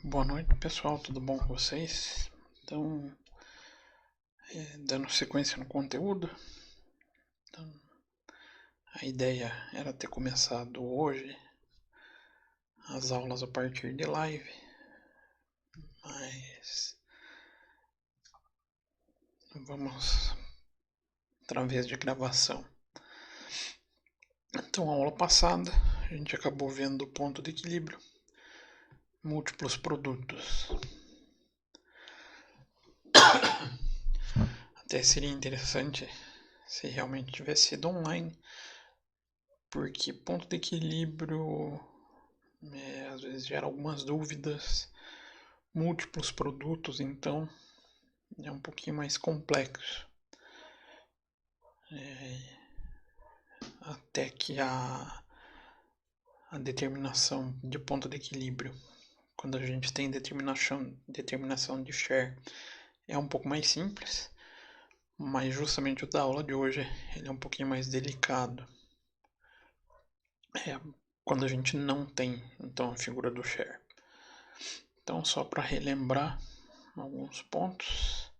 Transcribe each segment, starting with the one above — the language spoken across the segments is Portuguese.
Boa noite, pessoal, tudo bom com vocês? Então, dando sequência no conteúdo, então, a ideia era ter começado hoje as aulas a partir de live, mas vamos através de gravação. Então, a aula passada, a gente acabou vendo o ponto de equilíbrio, múltiplos produtos. Até seria interessante se realmente tivesse sido online, porque ponto de equilíbrio às vezes gera algumas dúvidas, múltiplos produtos, então é um pouquinho mais complexo. Até que a determinação de ponto de equilíbrio, quando a gente tem determinação de share, é um pouco mais simples, mas justamente o da aula de hoje ele é um pouquinho mais delicado. Quando a gente não tem então a figura do share. Então, só para relembrar alguns pontos,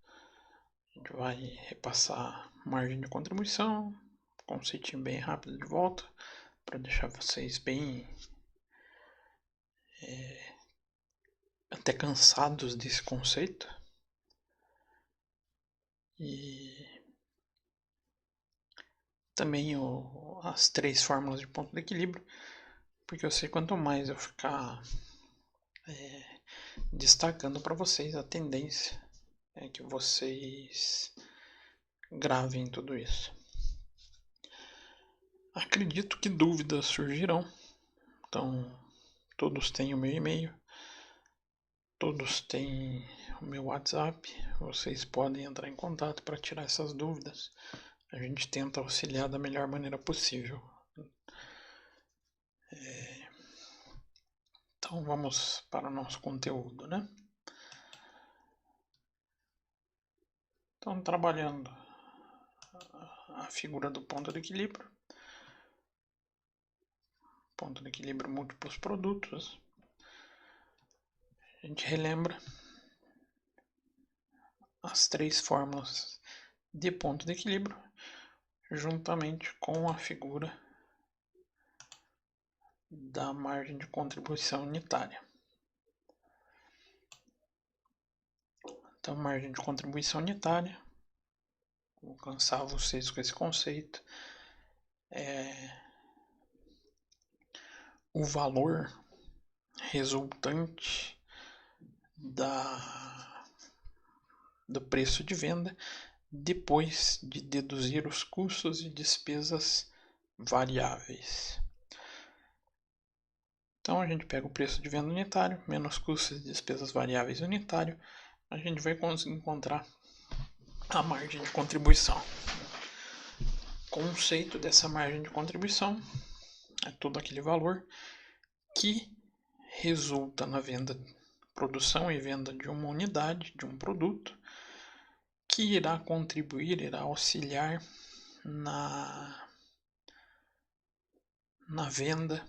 a gente vai repassar margem de contribuição, conceitinho bem rápido de volta, para deixar vocês bem até cansados desse conceito. E também as 3 fórmulas de ponto de equilíbrio, porque eu sei quanto mais eu ficar destacando para vocês, a tendência é que vocês gravem tudo isso. Acredito que dúvidas surgirão, então todos têm o meu e-mail, todos têm o meu WhatsApp, vocês podem entrar em contato para tirar essas dúvidas. A gente tenta auxiliar da melhor maneira possível. Então vamos para o nosso conteúdo, né? Então, trabalhando a figura do ponto de equilíbrio, múltiplos produtos, a gente relembra as 3 fórmulas de ponto de equilíbrio, juntamente com a figura da margem de contribuição unitária. Então, margem de contribuição unitária, vou alcançar vocês com esse conceito, é o valor resultante do preço de venda depois de deduzir os custos e despesas variáveis. Então a gente pega o preço de venda unitário menos custos e despesas variáveis unitário, a gente vai conseguir encontrar a margem de contribuição. O conceito dessa margem de contribuição é todo aquele valor que resulta na venda, produção e venda de uma unidade, de um produto, que irá contribuir, irá auxiliar na venda,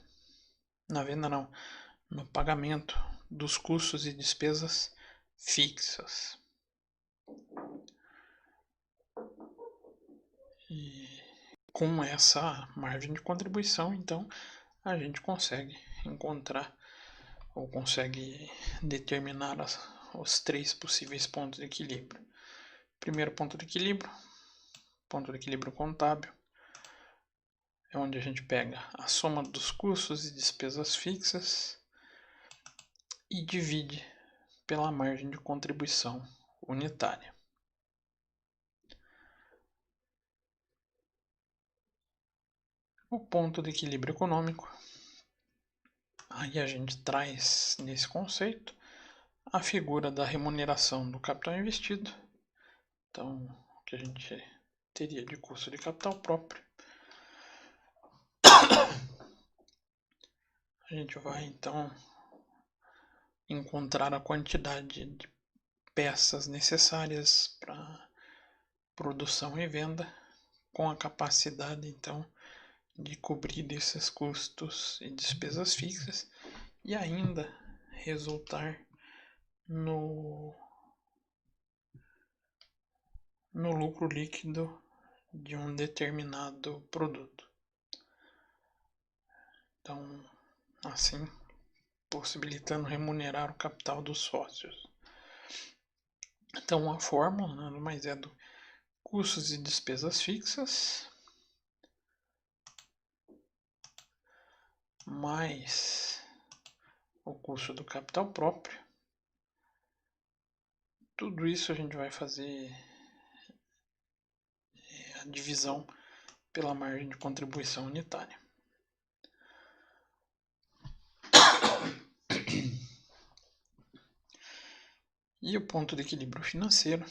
no pagamento dos custos e despesas fixas. E com essa margem de contribuição, então, a gente consegue encontrar ou consegue determinar os 3 possíveis pontos de equilíbrio. Primeiro ponto de equilíbrio contábil, é onde a gente pega a soma dos custos e despesas fixas e divide pela margem de contribuição unitária. O ponto de equilíbrio econômico, aí a gente traz nesse conceito a figura da remuneração do capital investido, então o que a gente teria de custo de capital próprio. A gente vai então encontrar a quantidade de peças necessárias para produção e venda, com a capacidade então de cobrir esses custos e despesas fixas e ainda resultar no lucro líquido de um determinado produto. Então, assim, possibilitando remunerar o capital dos sócios. Então, a fórmula nada mais é do custos e despesas fixas mais o custo do capital próprio. Tudo isso a gente vai fazer a divisão pela margem de contribuição unitária. E o ponto de equilíbrio financeiro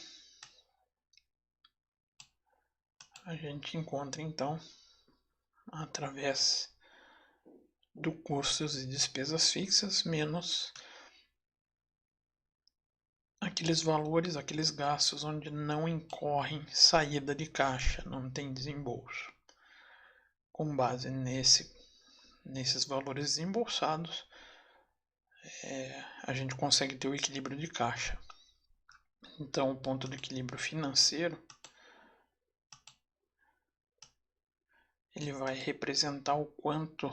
a gente encontra então através do custos e despesas fixas menos aqueles valores, aqueles gastos onde não incorrem saída de caixa, não tem desembolso. Com base nesses valores desembolsados, a gente consegue ter o equilíbrio de caixa. Então, o ponto de equilíbrio financeiro ele vai representar o quanto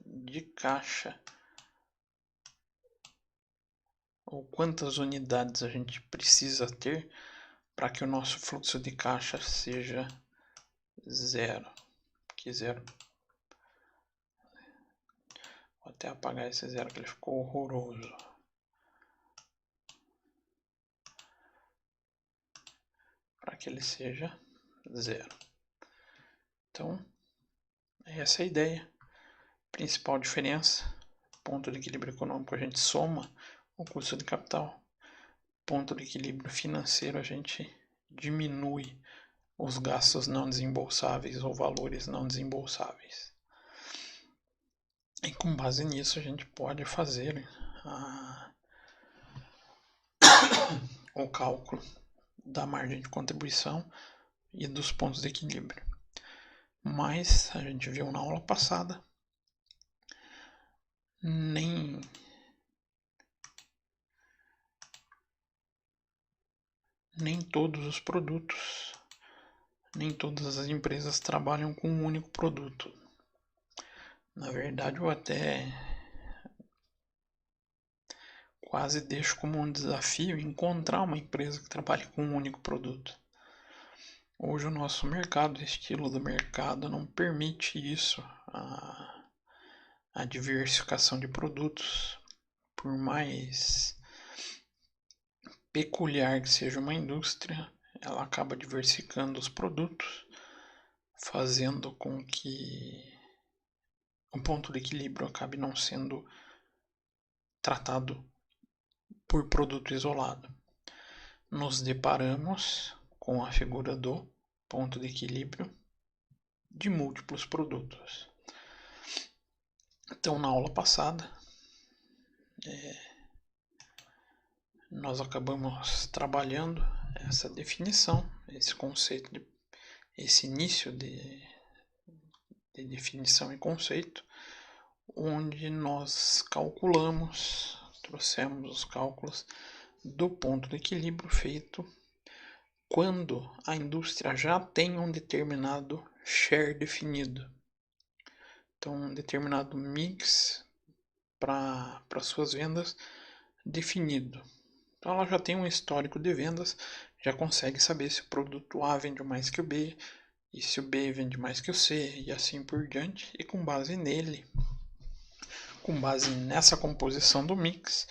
de caixa ou quantas unidades a gente precisa ter para que o nosso fluxo de caixa seja zero. Que zero. Vou até apagar esse zero que ele ficou horroroso. Para que ele seja zero. Então, essa é a ideia. Principal diferença, ponto de equilíbrio econômico, a gente soma o custo de capital. Ponto de equilíbrio financeiro, a gente diminui os gastos não desembolsáveis ou valores não desembolsáveis. E com base nisso a gente pode fazer o cálculo da margem de contribuição e dos pontos de equilíbrio. Mas a gente viu na aula passada, nem todos os produtos, nem todas as empresas trabalham com um único produto. Na verdade, eu até quase deixo como um desafio encontrar uma empresa que trabalhe com um único produto. Hoje o nosso mercado, o estilo do mercado não permite isso, a diversificação de produtos, por mais peculiar que seja uma indústria, ela acaba diversificando os produtos, fazendo com que o ponto de equilíbrio acabe não sendo tratado por produto isolado. Nos deparamos com a figura do ponto de equilíbrio de múltiplos produtos. Então, na aula passada, nós acabamos trabalhando essa definição, esse conceito, esse início de definição e conceito, onde nós trouxemos os cálculos do ponto de equilíbrio feito quando a indústria já tem um determinado share definido. Então, um determinado mix para suas vendas definido. Então, ela já tem um histórico de vendas, já consegue saber se o produto A vende mais que o B, e se o B vende mais que o C, e assim por diante. E com base nele, com base nessa composição do mix,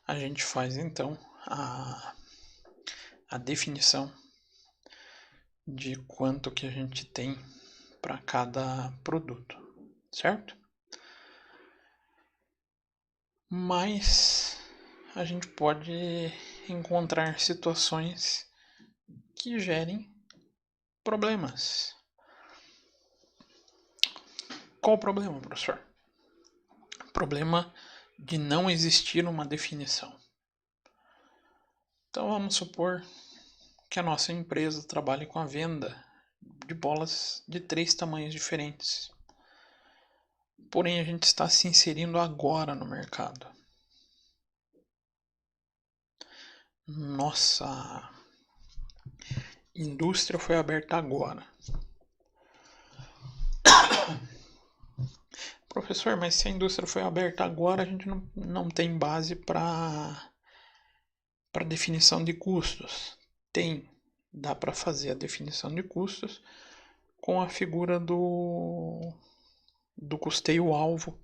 a gente faz então a definição de quanto que a gente tem para cada produto, certo? Mas a gente pode encontrar situações que gerem problemas. Qual o problema, professor? O problema de não existir uma definição. Então vamos supor que a nossa empresa trabalhe com a venda de bolas de 3 tamanhos diferentes. Porém, a gente está se inserindo agora no mercado. nossa indústria foi aberta agora. Professor, mas se a indústria foi aberta agora, a gente não tem base para definição de custos. Tem, dá para fazer a definição de custos com a figura do custeio-alvo.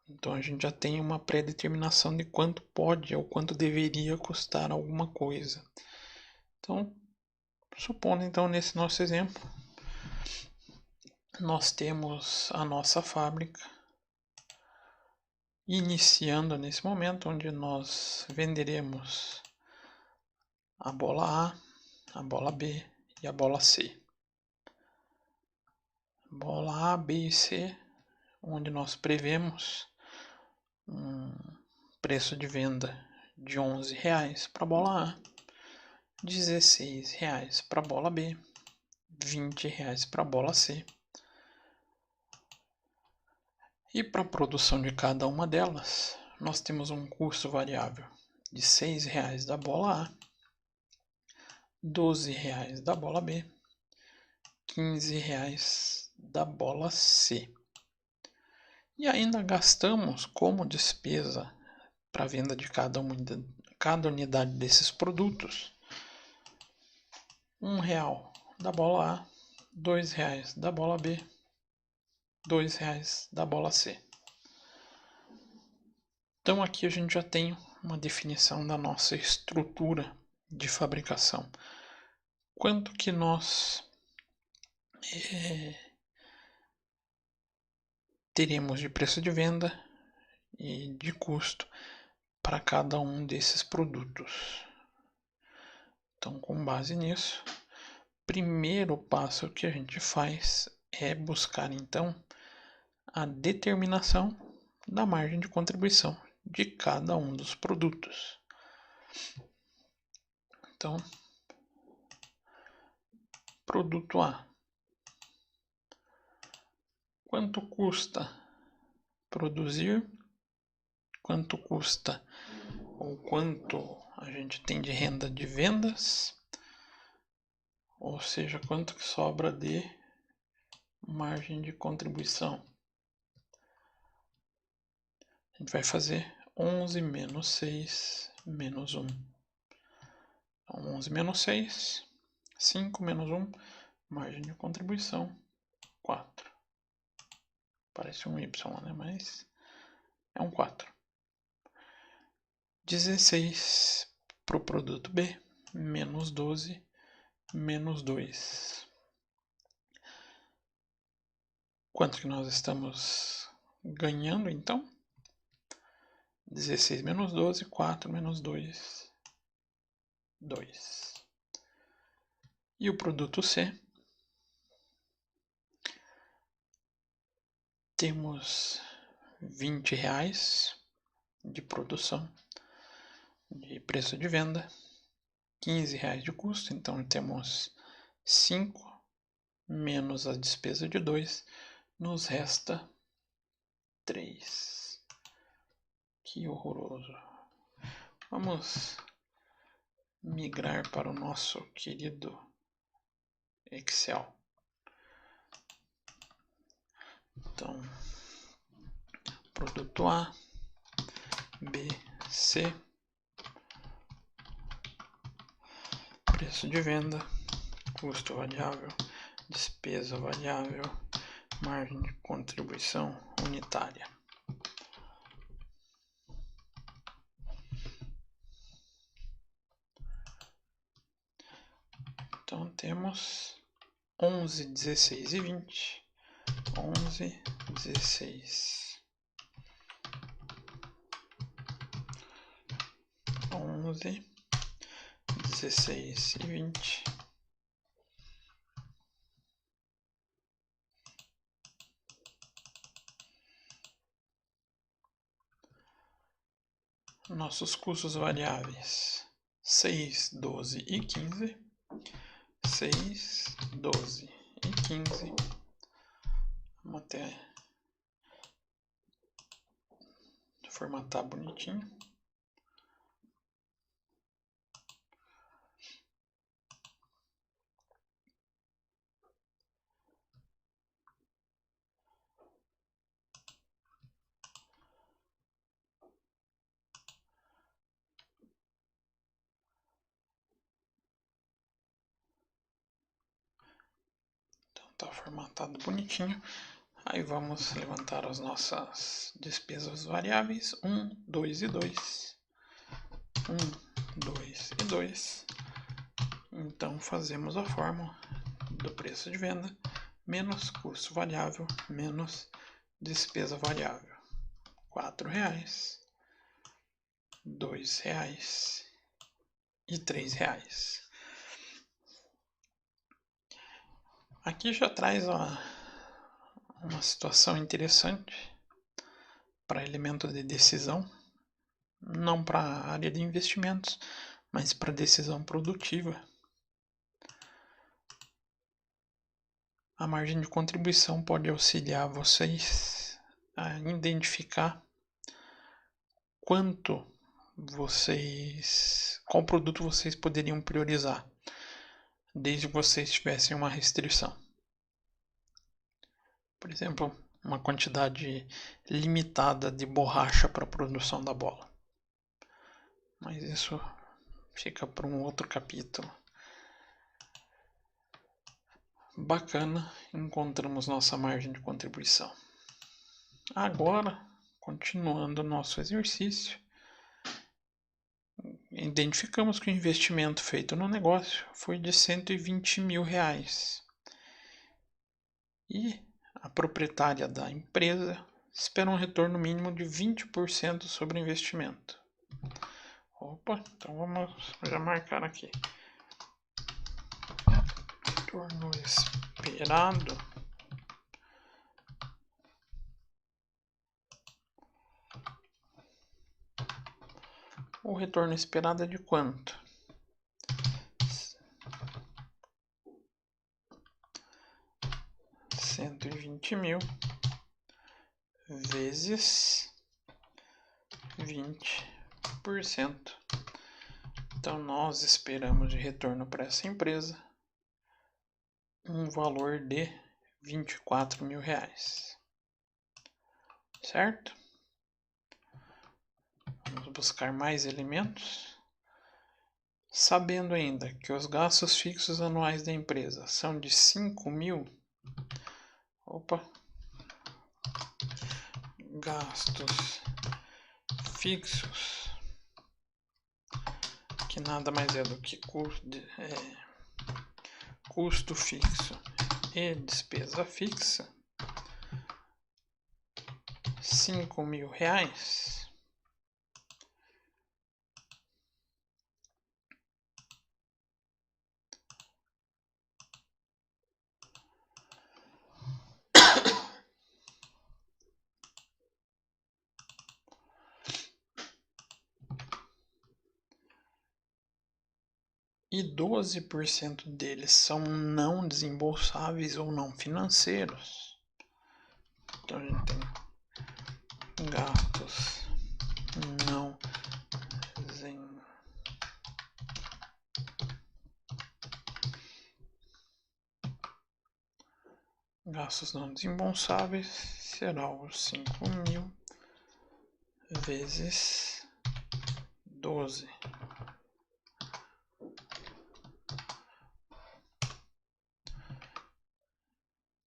Então a gente já tem uma pré-determinação de quanto pode ou quanto deveria custar alguma coisa. Então, supondo então nesse nosso exemplo, nós temos a nossa fábrica iniciando nesse momento, onde nós venderemos a bola A, a bola B e a bola C. Bola A, B e C, onde nós prevemos um preço de venda de R$11 para a bola A, R$16 para a bola B, R$20 para a bola C. E para a produção de cada uma delas, nós temos um custo variável de R$6 da bola A, R$12 da bola B, R$15 da bola C. E ainda gastamos como despesa para a venda de cada unidade desses produtos R$1 da bola A, R$2 da bola B, R$2 da bola C. Então aqui a gente já tem uma definição da nossa estrutura de fabricação. Quanto que nós teremos de preço de venda e de custo para cada um desses produtos. Então, com base nisso, primeiro passo que a gente faz é buscar então a determinação da margem de contribuição de cada um dos produtos. Então, produto A. Quanto custa produzir? Quanto custa ou quanto a gente tem de renda de vendas? Ou seja, quanto que sobra de margem de contribuição? A gente vai fazer 11 menos 6 menos 1. Então, 11 menos 6, 5 menos 1, margem de contribuição, 4. Parece um Y, né? Mas é um 4. 16 para o produto B, menos 12, menos 2. Quanto que nós estamos ganhando, então? 16 menos 12, 4 menos 2, 2. E o produto C? Temos R$20 de produção, de preço de venda, R$15 de custo, então temos 5 menos a despesa de 2, nos resta 3. Que horroroso. Vamos migrar para o nosso querido Excel. Então, produto A, B, C, preço de venda, custo variável, despesa variável, margem de contribuição unitária. Então temos 11, 16 e 20. 11, 16. 11, 16 e 20. Nossos custos variáveis 6, 12 e 15. 6, 12 e 15. Vamos até formatar bonitinho. está formatado bonitinho. Aí vamos levantar as nossas despesas variáveis, 1, 2 e 2. 1, 2 e 2. Então fazemos a fórmula do preço de venda menos custo variável menos despesa variável. R$4, R$2 e R$3. Aqui já traz uma situação interessante para elemento de decisão, não para a área de investimentos, mas para decisão produtiva. A margem de contribuição pode auxiliar vocês a identificar qual produto vocês poderiam priorizar, desde que vocês tivessem uma restrição. Por exemplo, uma quantidade limitada de borracha para a produção da bola. Mas isso fica para um outro capítulo. Bacana, encontramos nossa margem de contribuição. Agora, continuando o nosso exercício, identificamos que o investimento feito no negócio foi de R$120 mil. E a proprietária da empresa espera um retorno mínimo de 20% sobre o investimento. Opa, então vamos já marcar aqui. Retorno esperado O retorno esperado é de quanto? R$120 mil vezes 20%. Então nós esperamos de retorno para essa empresa um valor de R$24 mil. Certo? Vamos buscar mais elementos. Sabendo ainda que os gastos fixos anuais da empresa são de 5 mil. Gastos fixos, que nada mais é do que custo fixo e despesa fixa, R$5 mil. E 12% deles são não desembolsáveis ou não financeiros. Então a gente tem gastos não desembolsáveis será os 5 mil vezes 12.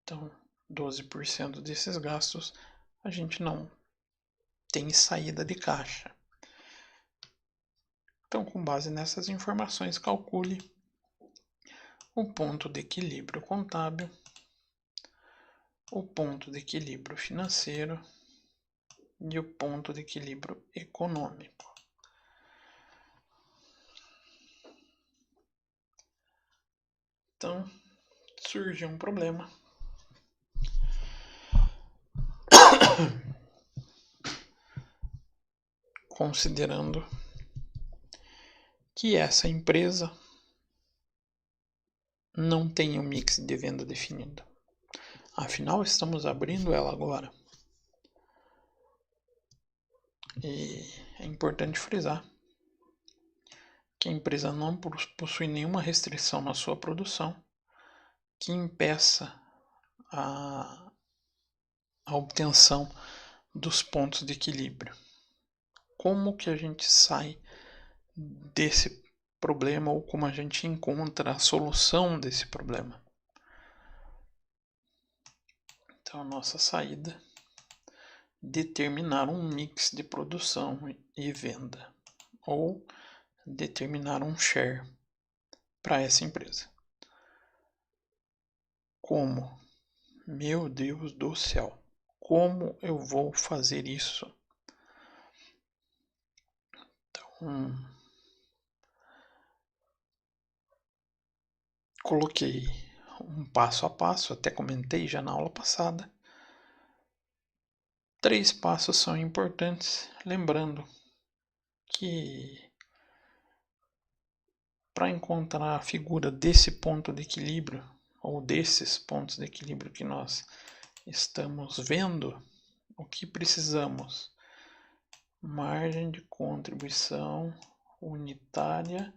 Então, 12% desses gastos a gente não tem saída de caixa. Então, com base nessas informações, calcule o ponto de equilíbrio contábil, o ponto de equilíbrio financeiro e o ponto de equilíbrio econômico. Então, surge um problema. Considerando que essa empresa não tem um mix de venda definido. Afinal, estamos abrindo ela agora. E é importante frisar que a empresa não possui nenhuma restrição na sua produção que impeça a obtenção dos pontos de equilíbrio. Como que a gente sai desse problema ou como a gente encontra a solução desse problema? Então, a nossa saída, determinar um mix de produção e venda, ou determinar um share para essa empresa. Como? Meu Deus do céu! Como eu vou fazer isso? Então, coloquei um passo a passo, até comentei já na aula passada. 3 passos são importantes, lembrando que para encontrar a figura desse ponto de equilíbrio, ou desses pontos de equilíbrio que nós estamos vendo, o que precisamos? Margem de contribuição unitária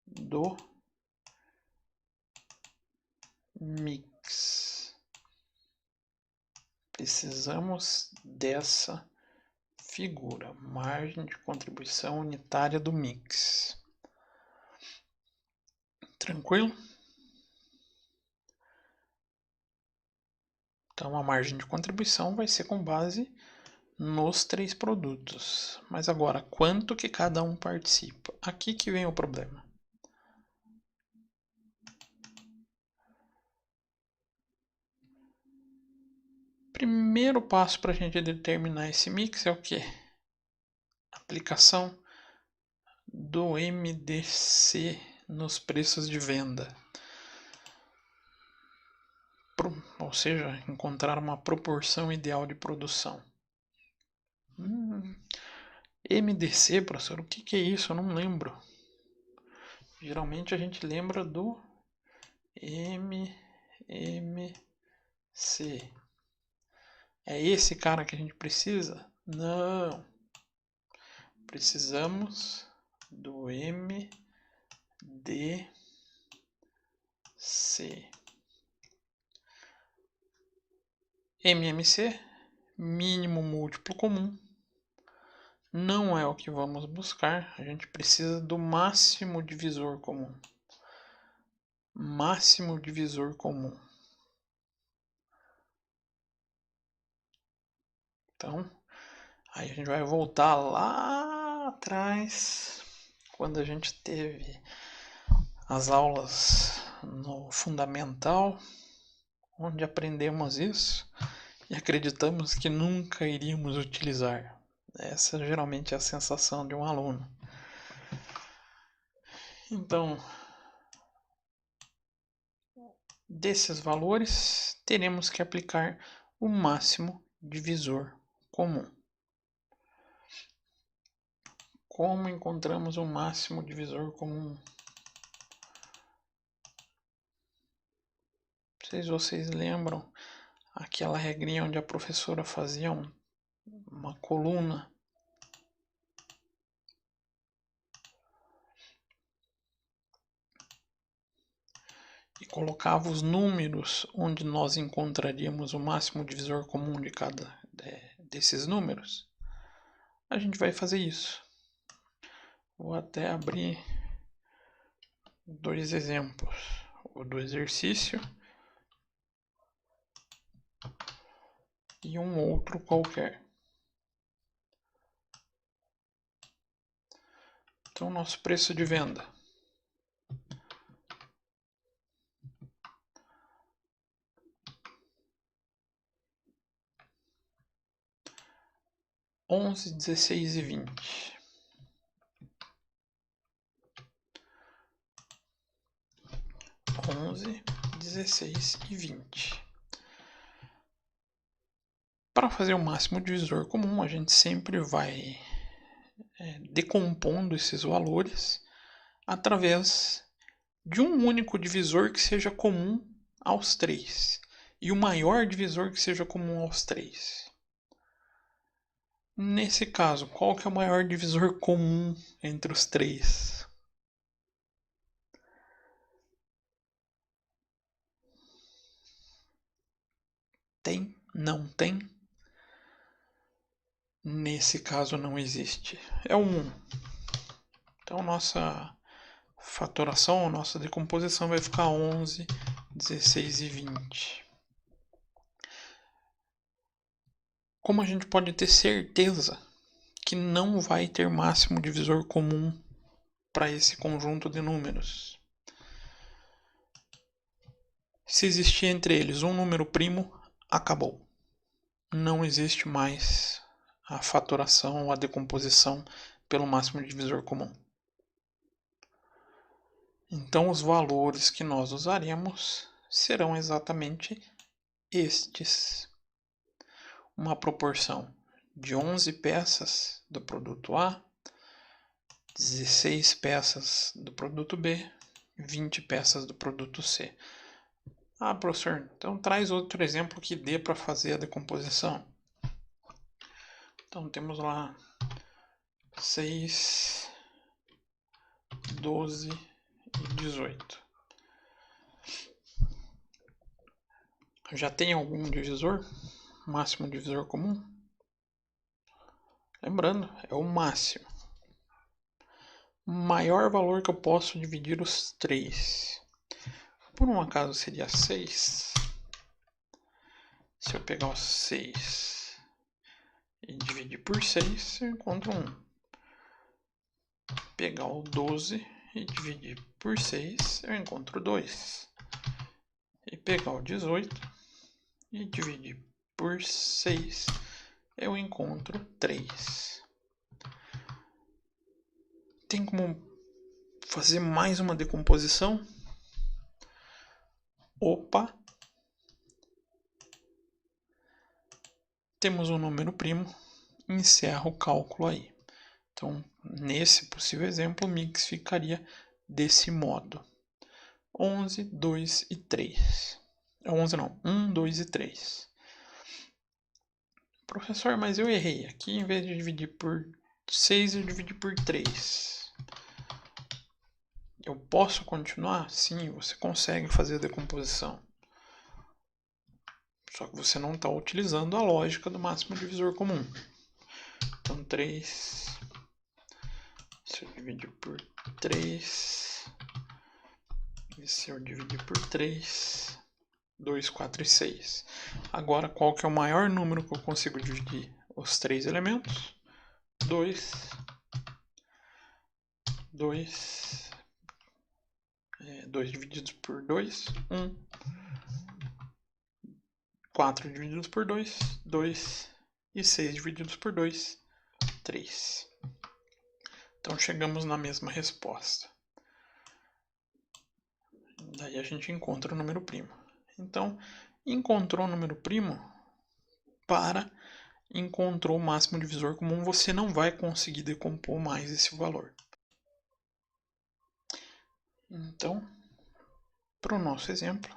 do mix. Precisamos dessa figura, margem de contribuição unitária do mix. Tranquilo? Então a margem de contribuição vai ser com base nos 3 produtos. Mas agora, quanto que cada um participa? Aqui que vem o problema. Primeiro passo para a gente determinar esse mix é o que? Aplicação do MDC nos preços de venda. Ou seja, encontrar uma proporção ideal de produção. MDC, professor, o que é isso? Eu não lembro. Geralmente a gente lembra do MMC. É esse cara que a gente precisa? Não. Precisamos do MDC. MMC, mínimo múltiplo comum. Não é o que vamos buscar. A gente precisa do máximo divisor comum. Máximo divisor comum. Então, aí a gente vai voltar lá atrás, quando a gente teve as aulas no fundamental, onde aprendemos isso e acreditamos que nunca iríamos utilizar. Essa geralmente é a sensação de um aluno. Então, desses valores, teremos que aplicar o máximo divisor comum. Como encontramos o máximo divisor comum? Não sei se vocês lembram aquela regrinha onde a professora fazia uma coluna e colocava os números onde nós encontraríamos o máximo divisor comum de cada desses números. A gente vai fazer isso. Vou até abrir 2 exemplos. O do exercício e um outro qualquer. Então, nosso preço de venda. R$ 11,16,20. 11, 16 e 20. Para fazer o máximo divisor comum, a gente sempre vai decompondo esses valores através de um único divisor que seja comum aos 3 e o maior divisor que seja comum aos 3. Nesse caso, qual que é o maior divisor comum entre os 3? Tem? Não tem? Nesse caso não existe. É o 1. Então nossa fatoração, nossa decomposição vai ficar 11, 16 e 20. Como a gente pode ter certeza que não vai ter máximo divisor comum para esse conjunto de números? Se existir entre eles um número primo, acabou. Não existe mais a fatoração ou a decomposição pelo máximo divisor comum. Então, os valores que nós usaremos serão exatamente estes. Uma proporção de 11 peças do produto A, 16 peças do produto B, 20 peças do produto C. Ah, professor, então traz outro exemplo que dê para fazer a decomposição. Então temos lá 6, 12 e 18. Já tem algum divisor? Máximo divisor comum? Lembrando, é o máximo. Maior valor que eu posso dividir os 3. Por um acaso seria 6. Se eu pegar o 6 e dividir por 6, eu encontro 1. Pegar o 12 e dividir por 6, eu encontro 2. E pegar o 18 e dividir por 6, eu encontro 3. Tem como fazer mais uma decomposição? Opa! Temos um número primo, encerra o cálculo aí. Então, nesse possível exemplo, o mix ficaria desse modo. 11, 2 e 3. 11 não, 1, 2 e 3. Professor, mas eu errei. Aqui, em vez de dividir por 6, eu dividi por 3. Eu posso continuar? Sim, você consegue fazer a decomposição. Só que você não está utilizando a lógica do máximo divisor comum. Então, 3... Se eu dividir por 3... E se eu dividir por 3... 2, 4 e 6. Agora, qual que é o maior número que eu consigo dividir os 3 elementos? 2, 2, 2 divididos por 2, 1. 4 divididos por 2, 2. E 6 divididos por 2, 3. Então, chegamos na mesma resposta. Daí a gente encontra o número primo. Então, encontrou o número primo, encontrou o máximo divisor comum, você não vai conseguir decompor mais esse valor. Então, para o nosso exemplo,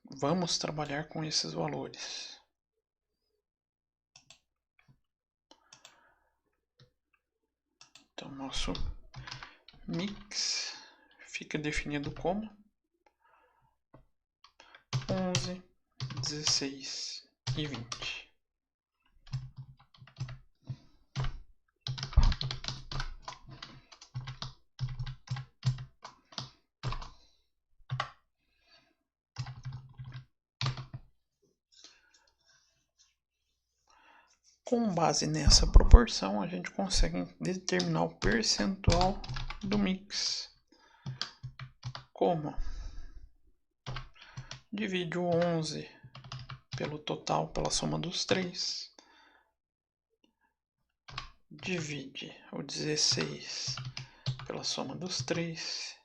vamos trabalhar com esses valores. Então, nosso mix fica definido como 11, 16 e 20. Com base nessa proporção, a gente consegue determinar o percentual do mix. Como? Divide o 11 pelo total, pela soma dos 3. Divide o 16 pela soma dos 3.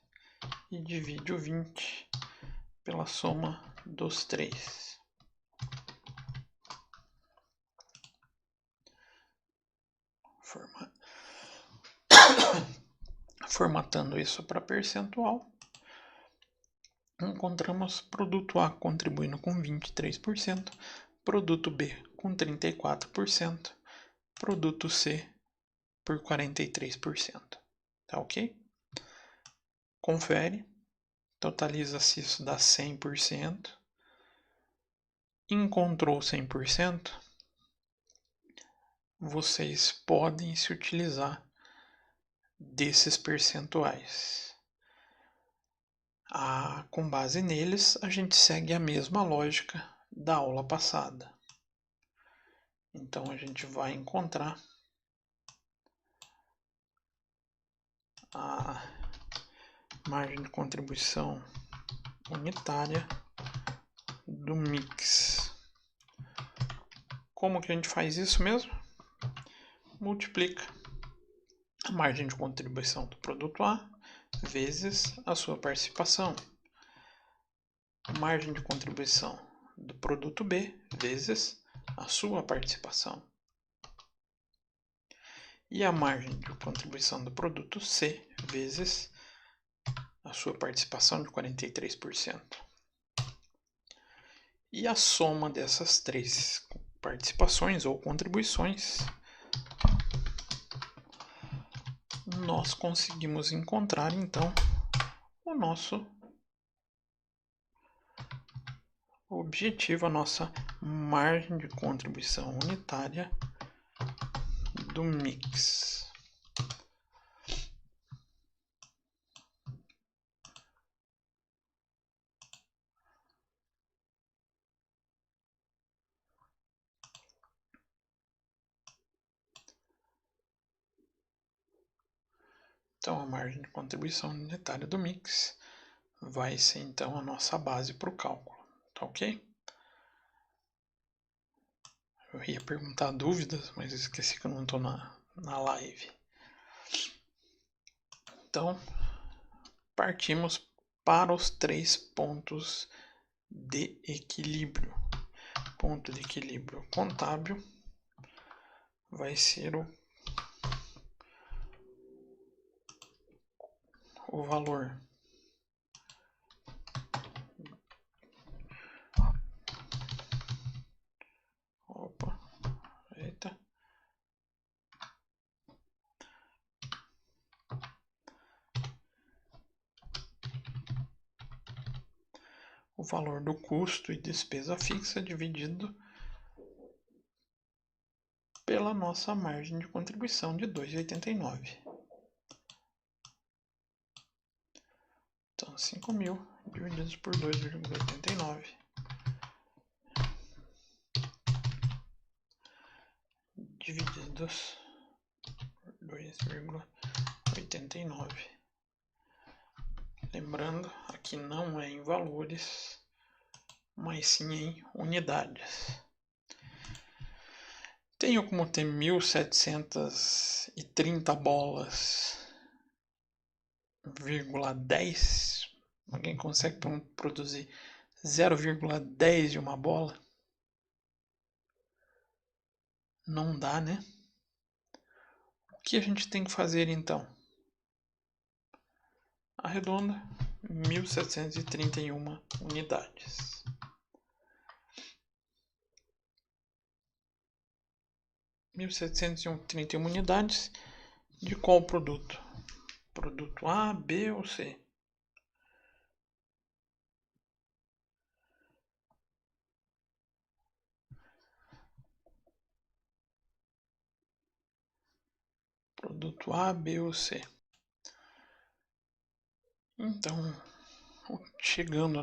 E divide o 20 pela soma dos 3. Formatando isso para percentual, encontramos produto A contribuindo com 23%, produto B com 34%, produto C por 43%. Tá ok? Confere, totaliza-se isso dá 100%. Encontrou 100%, vocês podem se utilizar desses percentuais. Com base neles, a gente segue a mesma lógica da aula passada. Então a gente vai encontrar a margem de contribuição unitária do mix. Como que a gente faz isso mesmo? Multiplica a margem de contribuição do produto A vezes a sua participação. A margem de contribuição do produto B vezes a sua participação. E a margem de contribuição do produto C vezes a sua participação de 43%. E a soma dessas três participações ou contribuições, nós conseguimos encontrar então o nosso objetivo, a nossa margem de contribuição unitária do mix. Então, a margem de contribuição unitária do mix vai ser, então, a nossa base para o cálculo. Tá ok? Eu ia perguntar dúvidas, mas esqueci que eu não estou na live. Então, partimos para os 3 pontos de equilíbrio. Ponto de equilíbrio contábil vai ser o valor o valor do custo e despesa fixa dividido pela nossa margem de contribuição de 2,89. Então, 5.000 divididos por 2,89 divididos por 2,89. Lembrando, aqui não é em valores, mas sim em unidades. Tenho como ter 1.730 bolas, 0,10. Alguém consegue produzir 0,10 de uma bola? Não dá, né? O que a gente tem que fazer então? Arredonda, 1.731 unidades. 1.731 unidades de qual produto? Produto A, B ou C? Produto A, B ou C? Então, chegando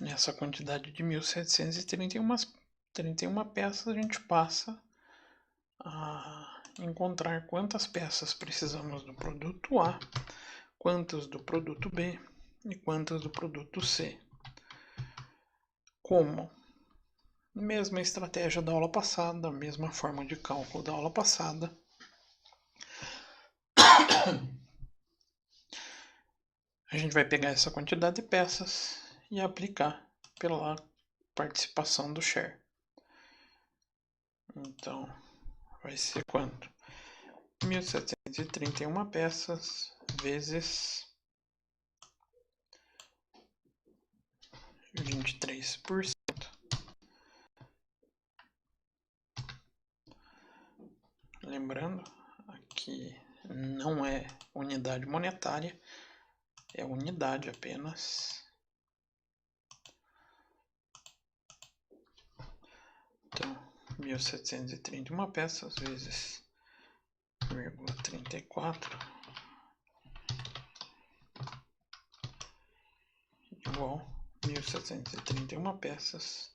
nessa quantidade de 1.731 peças, a gente passa a encontrar quantas peças precisamos do produto A, quantas do produto B e quantas do produto C. Como? Mesma estratégia da aula passada, mesma forma de cálculo da aula passada. A gente vai pegar essa quantidade de peças e aplicar pela participação do share. Então, vai ser quanto? 1.731 peças vezes 23%. Lembrando, aqui não é unidade monetária, é unidade apenas. Então, 1.731 peças vezes 0,34 igual 1.731 peças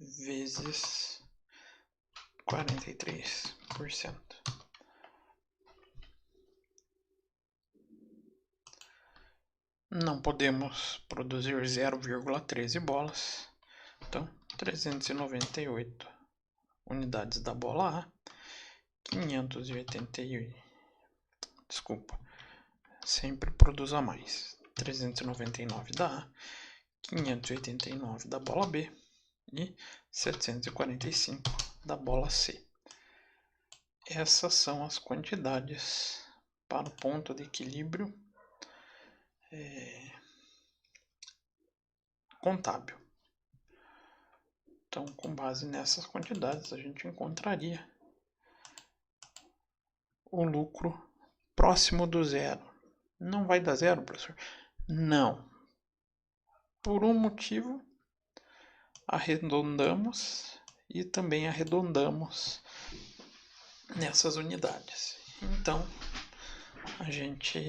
vezes 43%. Não podemos produzir 0,13 bolas, então 398 unidades da bola A, 588, desculpa, sempre produza mais, 399 da A, 589 da bola B e 745 da bola C. Essas são as quantidades para o ponto de equilíbrio contábil. Então, com base nessas quantidades, a gente encontraria o lucro próximo do zero. Não vai dar zero, professor? Não. Por um motivo, arredondamos e também arredondamos nessas unidades. Então, a gente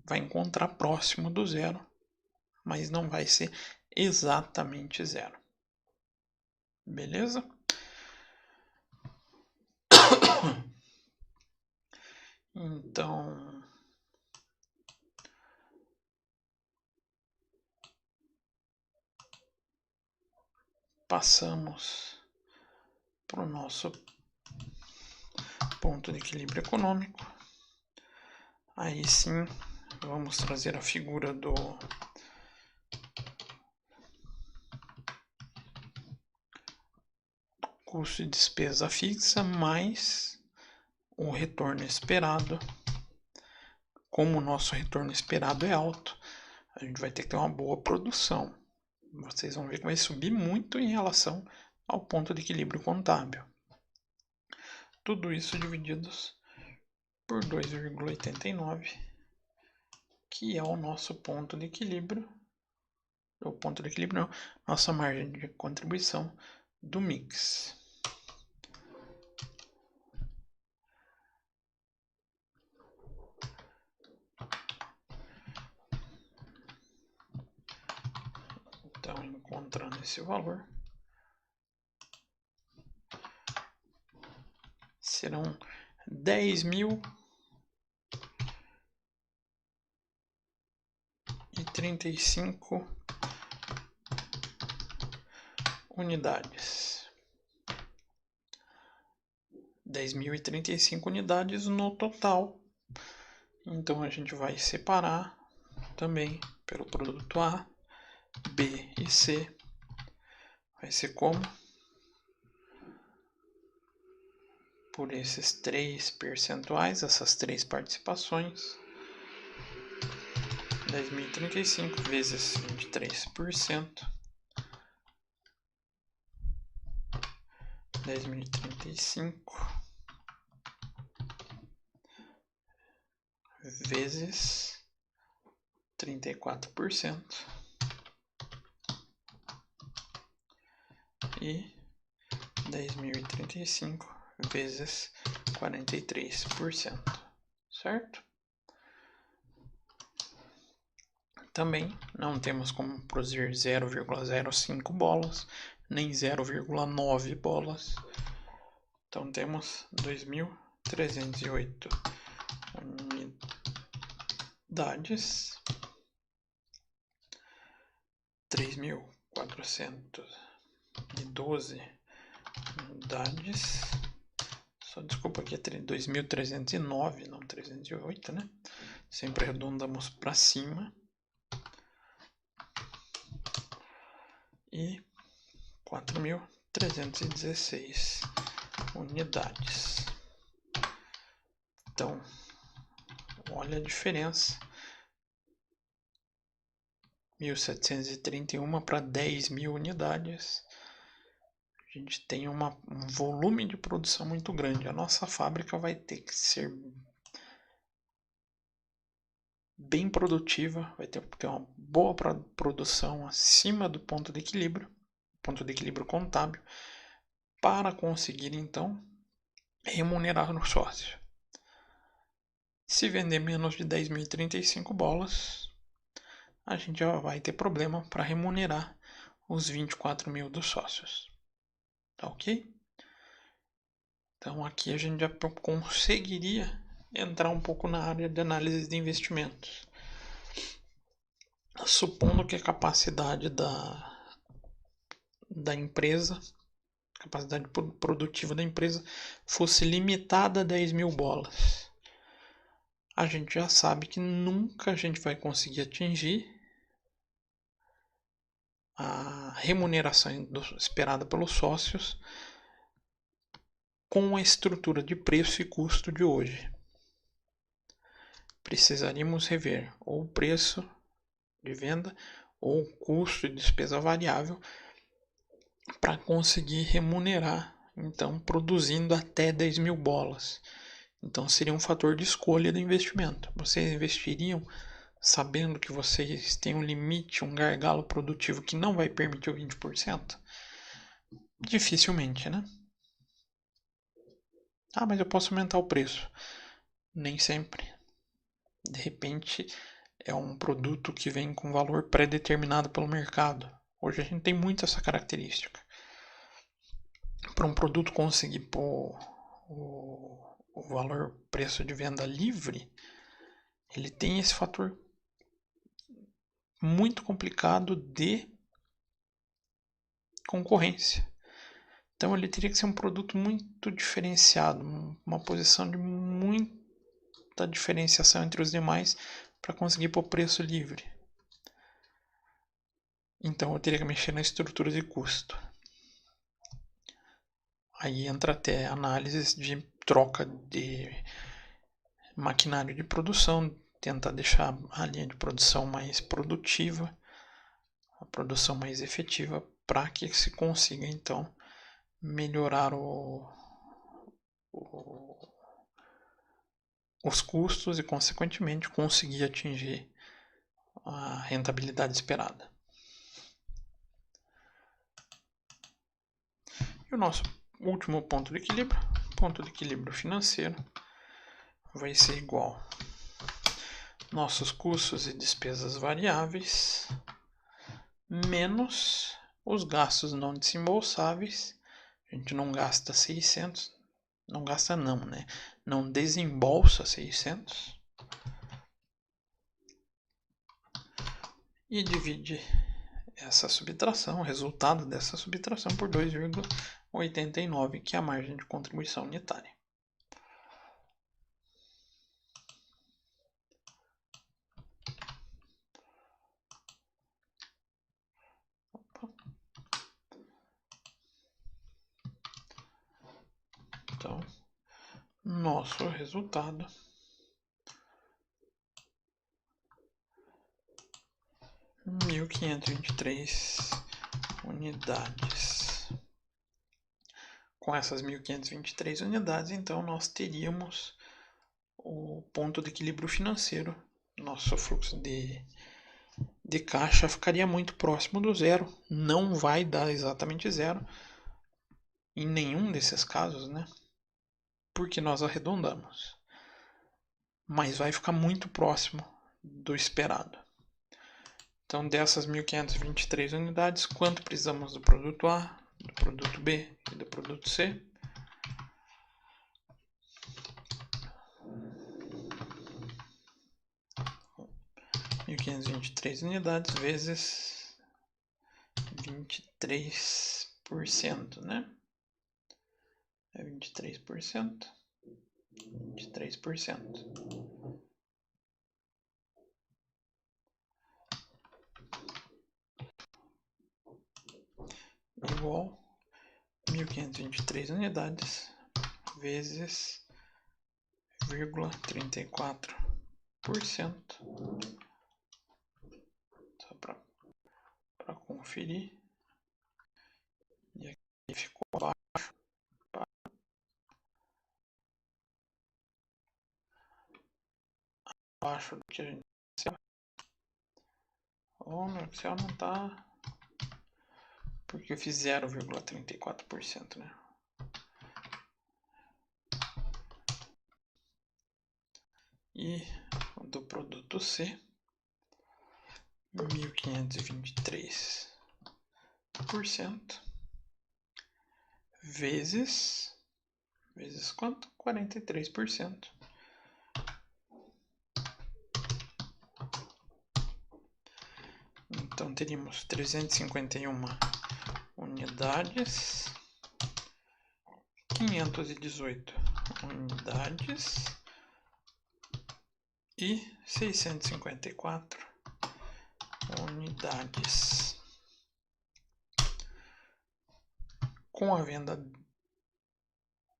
vai encontrar próximo do zero, mas não vai ser exatamente zero. Beleza? Então, passamos para o nosso ponto de equilíbrio econômico. Aí sim, vamos trazer a figura do custo de despesa fixa mais o retorno esperado. Como o nosso retorno esperado é alto, a gente vai ter que ter uma boa produção. Vocês vão ver que vai subir muito em relação ao ponto de equilíbrio contábil. Tudo isso divididos por 2,89, que é o nosso ponto de equilíbrio. O ponto de equilíbrio não, nossa margem de contribuição do mix. Então, encontrando esse valor, serão 10.035 unidades. 10.035 unidades no total. Então a gente vai separar também pelo produto A, B e C. Vai ser como? Por esses 3 percentuais, essas 3 participações. 10.035 vezes 23%. 10.035 vezes 34% e 10.035 vezes 43%, certo? Também não temos como produzir 0,05 bolas, nem 0,9 bolas. Então temos 2.308 unidades, 3.412 unidades. Só desculpa aqui, é 2.309, não 308, né? Sempre arredondamos para cima. E 4.316 unidades. Então, olha a diferença. 1.731 para 10.000 unidades. A gente tem um volume de produção muito grande. A nossa fábrica vai ter que ser bem produtiva, vai ter que ter uma boa produção acima do ponto de equilíbrio contábil, para conseguir então remunerar o sócio. Se vender menos de 10.035 bolas, a gente já vai ter problema para remunerar os 24 mil dos sócios. Tá ok? Então aqui a gente já conseguiria entrar um pouco na área de análise de investimentos. Supondo que a capacidade da empresa, a capacidade produtiva da empresa fosse limitada a 10 mil bolas. A gente já sabe que nunca a gente vai conseguir atingir a remuneração esperada pelos sócios com a estrutura de preço e custo de hoje. Precisaríamos rever ou o preço de venda ou o custo e despesa variável para conseguir remunerar, então produzindo até 10 mil bolas. Então seria um fator de escolha do investimento. Vocês investiriam sabendo que vocês têm um limite, um gargalo produtivo que não vai permitir o 20%? Dificilmente, né? Ah, mas eu posso aumentar o preço. Nem sempre. De repente, é um produto que vem com valor pré-determinado pelo mercado. Hoje a gente tem muito essa característica. Para um produto conseguir pôr o valor preço de venda livre, ele tem esse fator muito complicado de concorrência. Então ele teria que ser um produto muito diferenciado, uma posição de muita diferenciação entre os demais para conseguir pôr preço livre. Então eu teria que mexer na estrutura de custo. Aí entra até análises de troca de maquinário de produção, tentar deixar a linha de produção mais produtiva, a produção mais efetiva, para que se consiga então melhorar os custos e, consequentemente, conseguir atingir a rentabilidade esperada. E o nosso último ponto de equilíbrio financeiro, vai ser igual nossos custos e despesas variáveis menos os gastos não desembolsáveis. A gente não gasta 600, não gasta não, né? Não desembolsa 600 e divide essa subtração, o resultado dessa subtração, por 2,89, que é a margem de contribuição unitária. Então, nosso resultado é 1.523 unidades. Com essas 1.523 unidades, então, nós teríamos o ponto de equilíbrio financeiro. Nosso fluxo de caixa ficaria muito próximo do zero. Não vai dar exatamente zero em nenhum desses casos, né? Porque nós arredondamos. Mas vai ficar muito próximo do esperado. Então, dessas 1.523 unidades, quanto precisamos do produto A, do produto B e do produto C? (1.523 unidades vezes 23%, né? É 23%. 23%. Igual 1.523 unidades vezes 0,34%. Só para conferir. E aqui ficou abaixo do que a gente... Oh, meu Excel não tá... Porque eu fiz 0,34%, né? E do produto C, 1.523 50% vezes quanto? 43%. Então teríamos 351 unidades, 518 unidades e 654 unidades. Com a venda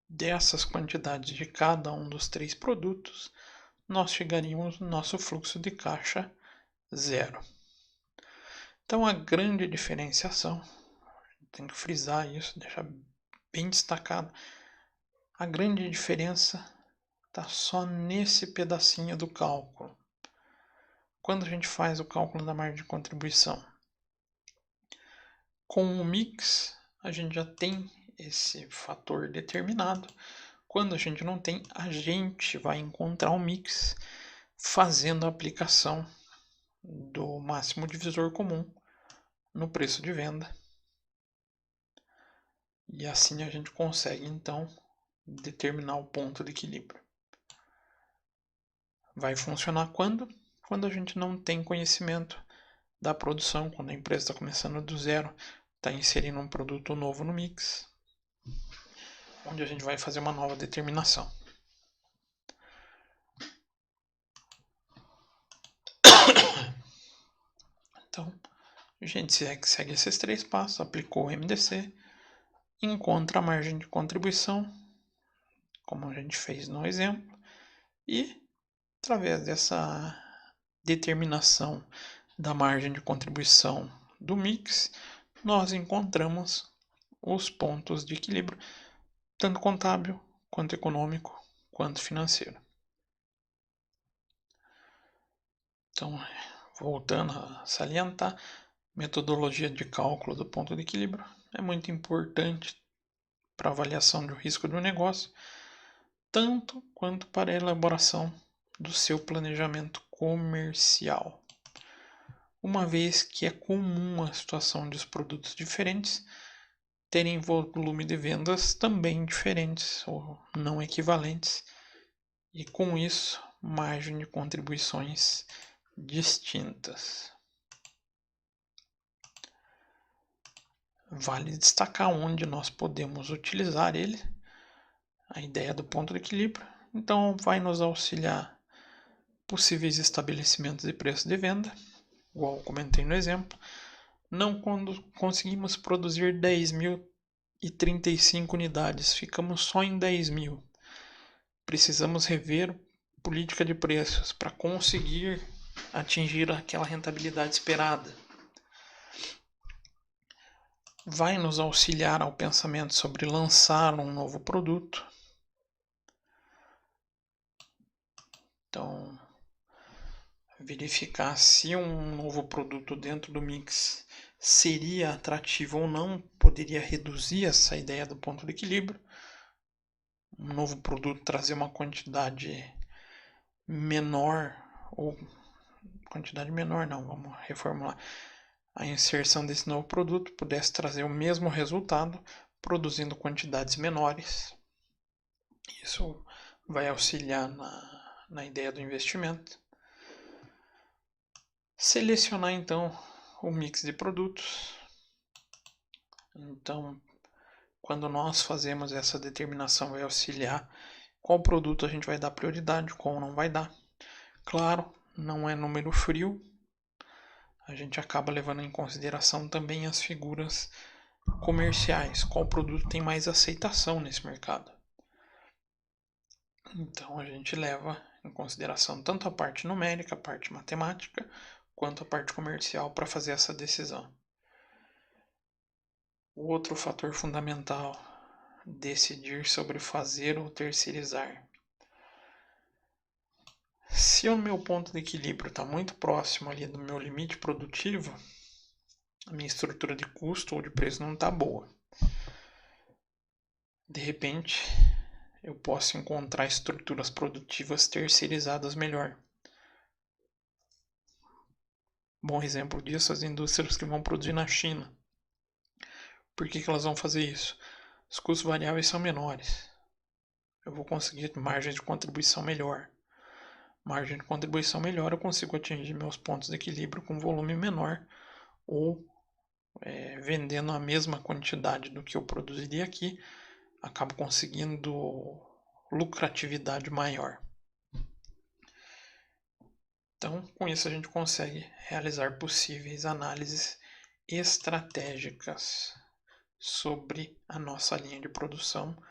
dessas quantidades de cada um dos 3 produtos, nós chegaríamos no nosso fluxo de caixa zero. Então a grande diferenciação, tem que frisar isso, deixar bem destacado, a grande diferença está só nesse pedacinho do cálculo. Quando a gente faz o cálculo da margem de contribuição com o mix, a gente já tem esse fator determinado. Quando a gente não tem, a gente vai encontrar o mix fazendo a aplicação do máximo divisor comum no preço de venda. E assim a gente consegue, então, determinar o ponto de equilíbrio. Vai funcionar quando? Quando a gente não tem conhecimento da produção, quando a empresa está começando do zero, está inserindo um produto novo no mix, onde a gente vai fazer uma nova determinação. Então, a gente segue esses 3 passos, aplicou o MDC, encontra a margem de contribuição, como a gente fez no exemplo, e através dessa determinação da margem de contribuição do mix, nós encontramos os pontos de equilíbrio, tanto contábil, quanto econômico, quanto financeiro. Então, voltando a salientar, metodologia de cálculo do ponto de equilíbrio é muito importante para a avaliação do risco do negócio, tanto quanto para a elaboração do seu planejamento comercial. Uma vez que é comum a situação de os produtos diferentes terem volume de vendas também diferentes ou não equivalentes, e com isso, margem de contribuições distintas. Vale destacar onde nós podemos utilizar ele, a ideia do ponto de equilíbrio. Então, vai nos auxiliar possíveis estabelecimentos de preço de venda, igual comentei no exemplo. Não quando conseguimos produzir 10.035 unidades, ficamos só em 10.000. Precisamos rever política de preços para conseguir atingir aquela rentabilidade esperada. Vai nos auxiliar ao pensamento sobre lançar um novo produto. Então, verificar se um novo produto dentro do mix seria atrativo ou não, poderia reduzir essa ideia do ponto de equilíbrio. Um novo produto trazer uma quantidade menor, ou quantidade menor não, vamos reformular. A inserção desse novo produto pudesse trazer o mesmo resultado, produzindo quantidades menores. Isso vai auxiliar na ideia do investimento. Selecionar então o mix de produtos. Então, quando nós fazemos essa determinação, vai auxiliar qual produto a gente vai dar prioridade, qual não vai dar. Claro, não é número frio. A gente acaba levando em consideração também as figuras comerciais, qual produto tem mais aceitação nesse mercado. Então a gente leva em consideração tanto a parte numérica, a parte matemática, quanto a parte comercial para fazer essa decisão. O outro fator fundamental, decidir sobre fazer ou terceirizar. Se o meu ponto de equilíbrio está muito próximo ali do meu limite produtivo, a minha estrutura de custo ou de preço não está boa. De repente, eu posso encontrar estruturas produtivas terceirizadas melhor. Bom exemplo disso, as indústrias que vão produzir na China. Por que elas vão fazer isso? Os custos variáveis são menores. Eu vou conseguir margem de contribuição melhor. Margem de contribuição melhor, eu consigo atingir meus pontos de equilíbrio com volume menor ou vendendo a mesma quantidade do que eu produziria aqui, acabo conseguindo lucratividade maior. Então, com isso a gente consegue realizar possíveis análises estratégicas sobre a nossa linha de produção,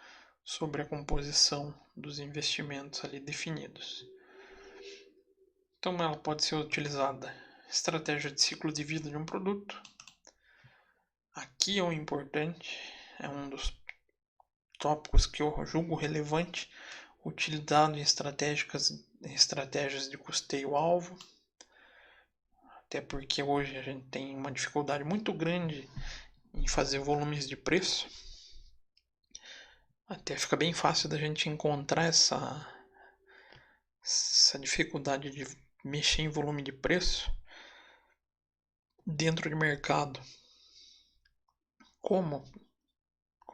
sobre a composição dos investimentos ali definidos. Então, ela pode ser utilizada estratégia de ciclo de vida de um produto. Aqui é o importante, é um dos tópicos que eu julgo relevante, utilizado em estratégias de custeio-alvo, até porque hoje a gente tem uma dificuldade muito grande em fazer volumes de preço. Até fica bem fácil da gente encontrar essa dificuldade de mexer em volume de preço dentro de mercado. Como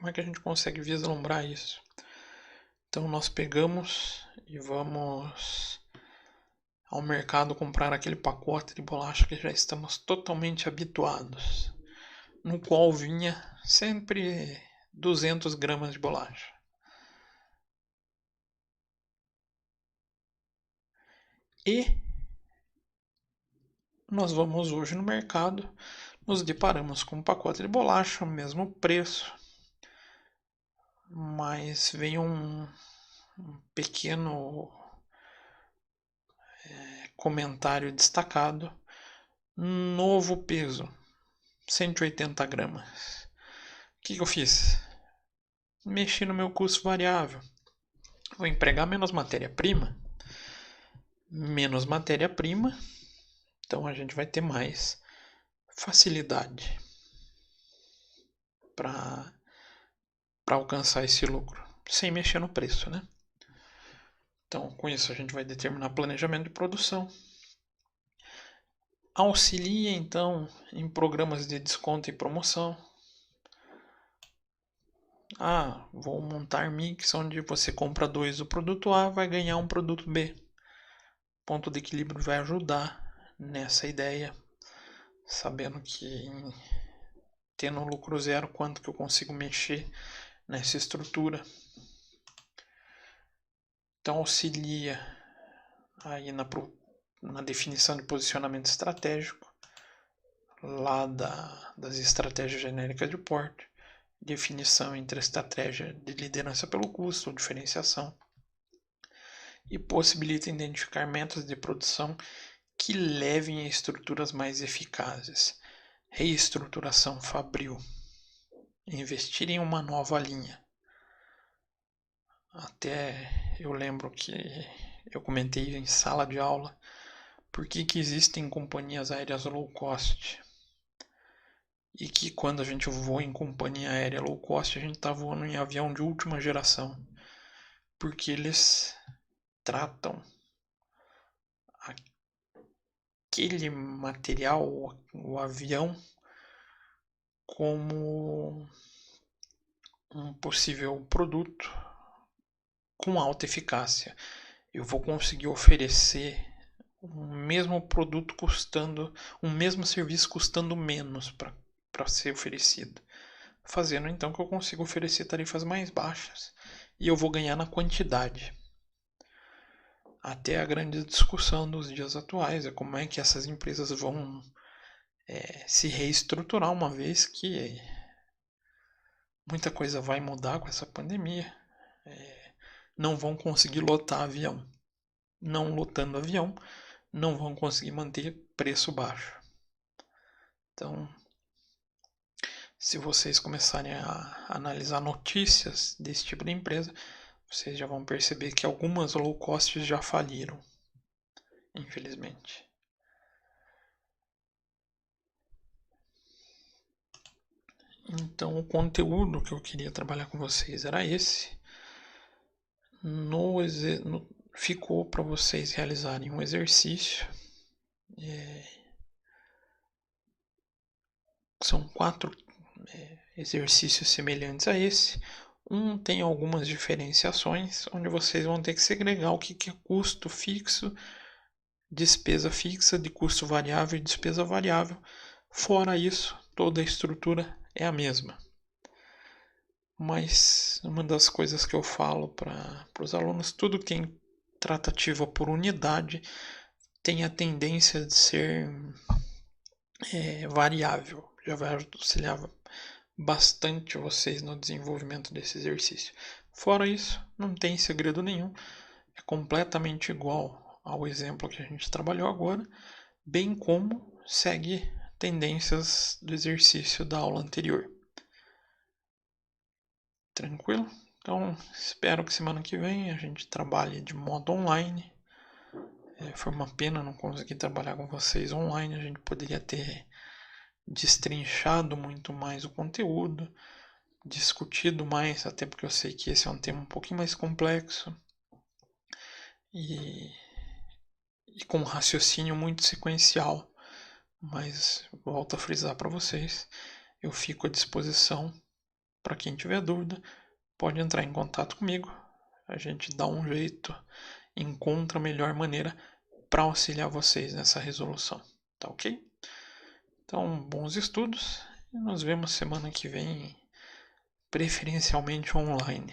é que a gente consegue vislumbrar isso? Então nós pegamos e vamos ao mercado comprar aquele pacote de bolacha que já estamos totalmente habituados, no qual vinha sempre 200 gramas de bolacha. E nós vamos hoje no mercado, nos deparamos com um pacote de bolacha, o mesmo preço, mas vem um pequeno comentário destacado: novo peso, 180 gramas. O que eu fiz? Mexi no meu custo variável. Vou empregar menos matéria-prima. Então a gente vai ter mais facilidade para alcançar esse lucro, sem mexer no preço, né? Então, com isso a gente vai determinar planejamento de produção. Auxilia, então, em programas de desconto e promoção. Vou montar mix onde você compra 2 do produto A, vai ganhar um produto B. Ponto de equilíbrio vai ajudar nessa ideia, sabendo que tendo um lucro zero, quanto que eu consigo mexer nessa estrutura. Então auxilia aí na definição de posicionamento estratégico, lá das estratégias genéricas de porte, definição entre a estratégia de liderança pelo custo ou diferenciação, e possibilita identificar métodos de produção que levem a estruturas mais eficazes. Reestruturação fabril. Investir em uma nova linha. Até eu lembro que eu comentei em sala de aula por que existem companhias aéreas low cost. E que quando a gente voa em companhia aérea low cost, a gente está voando em avião de última geração. Porque eles tratam aquele material, o avião, como um possível produto com alta eficácia. Eu vou conseguir oferecer o mesmo produto custando, o mesmo serviço custando menos para ser oferecido, fazendo então que eu consiga oferecer tarifas mais baixas e eu vou ganhar na quantidade. Até a grande discussão dos dias atuais é como é que essas empresas vão se reestruturar, uma vez que muita coisa vai mudar com essa pandemia. Não vão conseguir lotar avião. Não lotando avião, não vão conseguir manter preço baixo. Então, se vocês começarem a analisar notícias desse tipo de empresa, vocês já vão perceber que algumas low cost já faliram, infelizmente. Então, o conteúdo que eu queria trabalhar com vocês era esse. Ficou para vocês realizarem um exercício. São 4 exercícios semelhantes a esse. Um tem algumas diferenciações, onde vocês vão ter que segregar o que é custo fixo, despesa fixa, de custo variável e despesa variável. Fora isso, toda a estrutura é a mesma. Mas uma das coisas que eu falo para os alunos, tudo que é tratativa por unidade tem a tendência de ser variável. Já vai auxiliar bastante vocês no desenvolvimento desse exercício. Fora isso, não tem segredo nenhum. É completamente igual ao exemplo que a gente trabalhou agora, bem como segue tendências do exercício da aula anterior. Tranquilo? Então, espero que semana que vem a gente trabalhe de modo online. Foi uma pena não conseguir trabalhar com vocês online. A gente poderia ter destrinchado muito mais o conteúdo, discutido mais, até porque eu sei que esse é um tema um pouquinho mais complexo e com um raciocínio muito sequencial. Mas volto a frisar para vocês, eu fico à disposição para quem tiver dúvida, pode entrar em contato comigo. A gente dá um jeito, encontra a melhor maneira para auxiliar vocês nessa resolução, tá ok? Então, bons estudos e nos vemos semana que vem, preferencialmente online.